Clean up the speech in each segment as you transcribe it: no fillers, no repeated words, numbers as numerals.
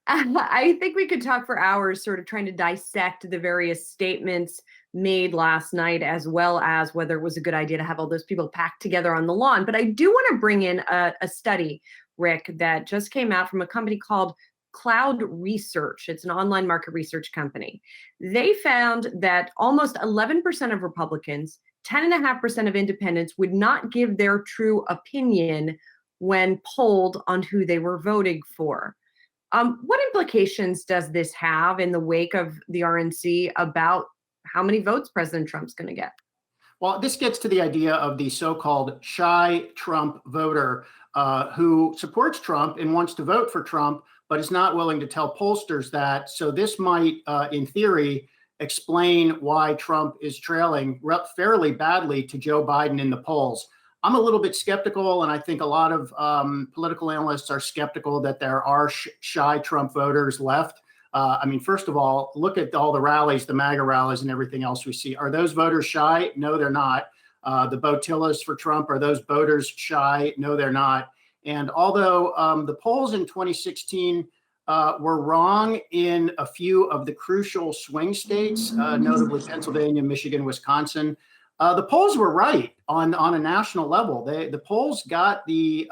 I think we could talk for hours sort of trying to dissect the various statements made last night, as well as whether it was a good idea to have all those people packed together on the lawn. But I do want to bring in a study, Rick, that just came out from a company called Cloud Research. It's an online market research company. They found that almost 11% of Republicans, 10.5% of independents would not give their true opinion when polled on who they were voting for. What implications does this have in the wake of the RNC about how many votes President Trump's going to get? Well, this gets to the idea of the so-called shy Trump voter who supports Trump and wants to vote for Trump, but is not willing to tell pollsters that. So this might, in theory, explain why Trump is trailing fairly badly to Joe Biden in the polls. I'm a little bit skeptical, and I think a lot of political analysts are skeptical that there are shy Trump voters left. I mean, first of all, look at all the rallies, the MAGA rallies and everything else we see. Are those voters shy? No, they're not. The Botillas for Trump, are those voters shy? No, they're not. And although the polls in 2016 were wrong in a few of the crucial swing states, notably Pennsylvania, Michigan, Wisconsin, the polls were right on a national level. The polls got the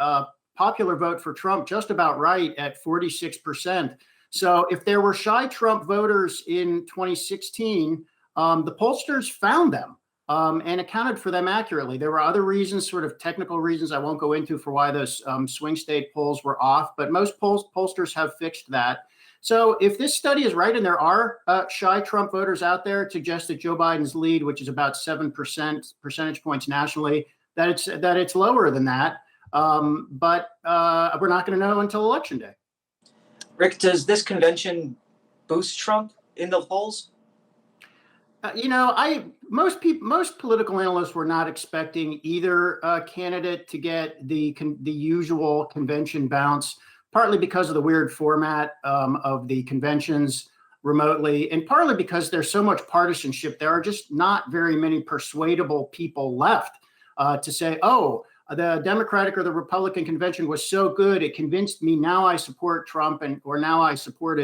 popular vote for Trump just about right at 46%. So if there were shy Trump voters in 2016, the pollsters found them and accounted for them accurately. There were other reasons, sort of technical reasons I won't go into for why those swing state polls were off, but most pollsters have fixed that. So if this study is right and there are shy Trump voters out there, it suggests that Joe Biden's lead, which is about 7% points nationally, that it's lower than that. But we're not going to know until Election Day. Rick, does this convention boost Trump in the polls? Most political analysts were not expecting either candidate to get the usual convention bounce, partly because of the weird format of the conventions remotely, and partly because there's so much partisanship. There are just not very many persuadable people left to say, oh, the Democratic or the Republican convention was so good, it convinced me, now I support Trump, or now I support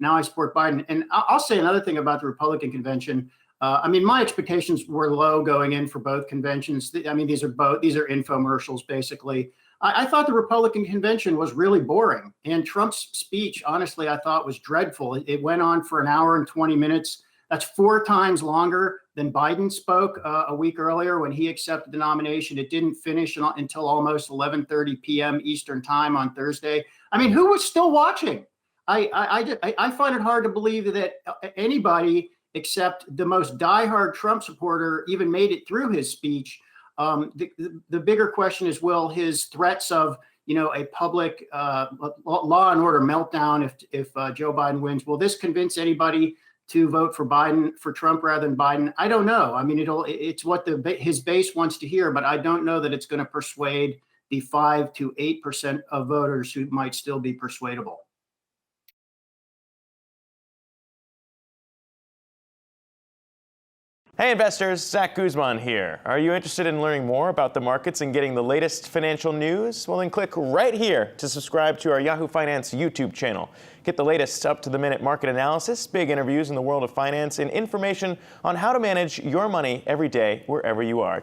Biden. And I'll say another thing about the Republican convention. I mean, my expectations were low going in for both conventions. I mean, these are infomercials, basically. I thought the Republican convention was really boring. And Trump's speech, honestly, I thought was dreadful. It went on for an hour and 20 minutes. That's 4 times longer than Biden spoke a week earlier when he accepted the nomination. It didn't finish until almost 11:30 p.m. Eastern time on Thursday. I mean, who was still watching? I find it hard to believe that anybody except the most diehard Trump supporter even made it through his speech. The bigger question is, will his threats of a public law and order meltdown if Joe Biden wins, will this convince anybody to vote for Trump rather than Biden? I don't know. I mean, it's what his base wants to hear, but I don't know that it's going to persuade the 5 to 8% of voters who might still be persuadable. Hey investors, Zach Guzman here. Are you interested in learning more about the markets and getting the latest financial news? Well, then click right here to subscribe to our Yahoo Finance YouTube channel. Get the latest up-to-the-minute market analysis, big interviews in the world of finance, and information on how to manage your money every day wherever you are.